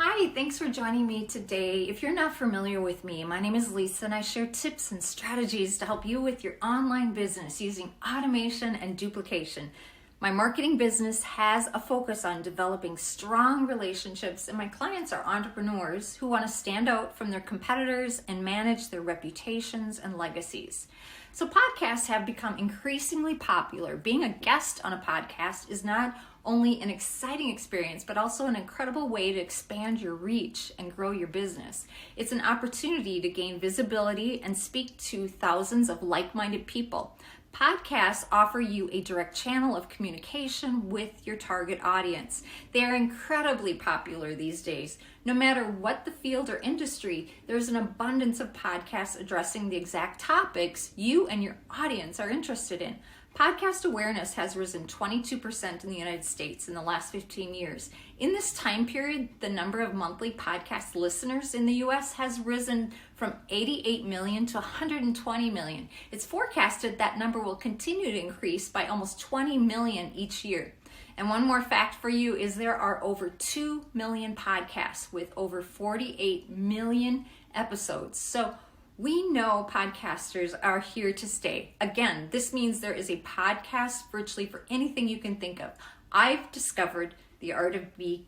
Hi, thanks for joining me today. If you're not familiar with me, my name is Lisa and I share tips and strategies to help you with your online business using automation and duplication. My marketing business has a focus on developing strong relationships, and my clients are entrepreneurs who want to stand out from their competitors and manage their reputations and legacies. So podcasts have become increasingly popular. Being a guest on a podcast is not only an exciting experience, but also an incredible way to expand your reach and grow your business. It's an opportunity to gain visibility and speak to thousands of like-minded people. Podcasts offer you a direct channel of communication with your target audience. They are incredibly popular these days. No matter what the field or industry, there's an abundance of podcasts addressing the exact topics you and your audience are interested in. Podcast awareness has risen 22% in the United States in the last 15 years. In this time period, the number of monthly podcast listeners in the US has risen from 88 million to 120 million. It's forecasted that number will continue to increase by almost 20 million each year. And one more fact for you is there are over 2 million podcasts with over 48 million episodes. So we know podcasters are here to stay. Again, this means there is a podcast virtually for anything you can think of. I've discovered the art of being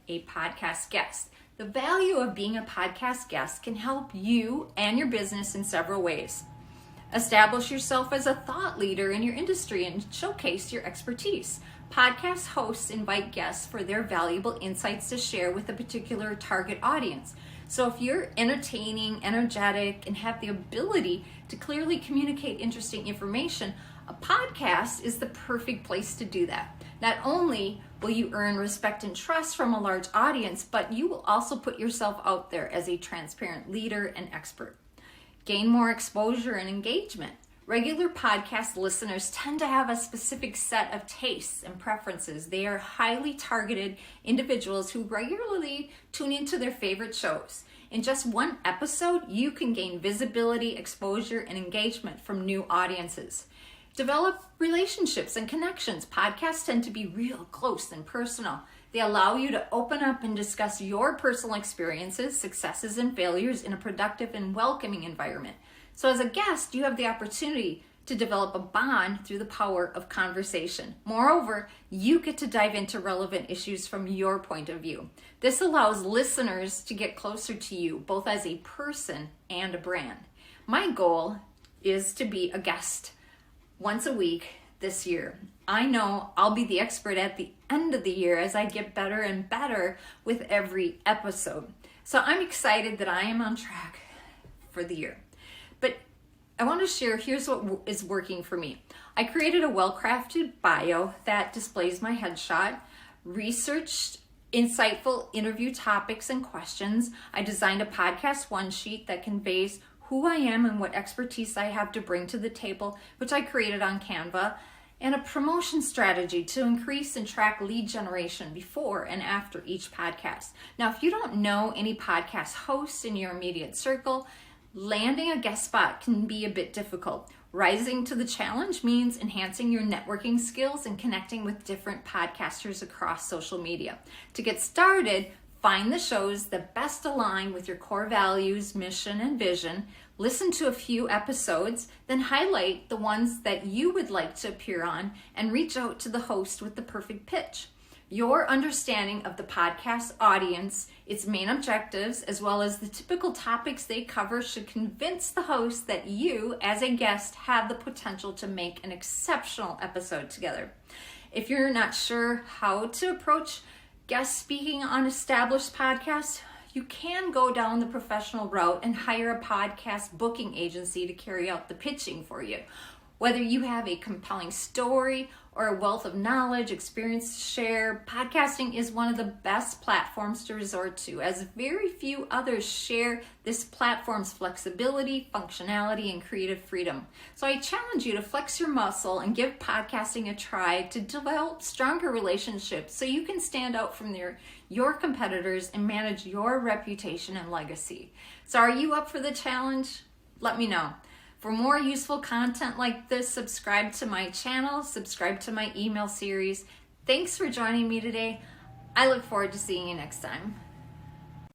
a podcast guest. The value of being a podcast guest can help you and your business in several ways. Establish yourself as a thought leader in your industry and showcase your expertise. Podcast hosts invite guests for their valuable insights to share with a particular target audience. So if you're entertaining, energetic, and have the ability to clearly communicate interesting information, a podcast is the perfect place to do that. Not only will you earn respect and trust from a large audience, but you will also put yourself out there as a transparent leader and expert. Gain more exposure and engagement. Regular podcast listeners tend to have a specific set of tastes and preferences. They are highly targeted individuals who regularly tune into their favorite shows. In just one episode, you can gain visibility, exposure, and engagement from new audiences. Develop relationships and connections. Podcasts tend to be real close and personal. They allow you to open up and discuss your personal experiences, successes, and failures in a productive and welcoming environment. So as a guest, you have the opportunity to develop a bond through the power of conversation. Moreover, you get to dive into relevant issues from your point of view. This allows listeners to get closer to you, both as a person and a brand. My goal is to be a guest once a week this year. I know I'll be the expert at the end of the year as I get better and better with every episode. So I'm excited that I am on track for the year. But I want to share, here's what is working for me. I created a well-crafted bio that displays my headshot, researched insightful interview topics and questions. I designed a podcast one-sheet that conveys who I am and what expertise I have to bring to the table, which I created on Canva, and a promotion strategy to increase and track lead generation before and after each podcast. Now, if you don't know any podcast hosts in your immediate circle, landing a guest spot can be a bit difficult. Rising to the challenge means enhancing your networking skills and connecting with different podcasters across social media. To get started, find the shows that best align with your core values, mission, and vision. Listen to a few episodes, then highlight the ones that you would like to appear on and reach out to the host with the perfect pitch. Your understanding of the podcast audience, its main objectives, as well as the typical topics they cover should convince the host that you, as a guest, have the potential to make an exceptional episode together. If you're not sure how to approach guest speaking on established podcasts, you can go down the professional route and hire a podcast booking agency to carry out the pitching for you. Whether you have a compelling story or a wealth of knowledge, experience to share, podcasting is one of the best platforms to resort to, as very few others share this platform's flexibility, functionality, and creative freedom. So I challenge you to flex your muscle and give podcasting a try to develop stronger relationships so you can stand out from your competitors and manage your reputation and legacy. So are you up for the challenge? Let me know. For more useful content like this, subscribe to my channel, subscribe to my email series. Thanks for joining me today. I look forward to seeing you next time.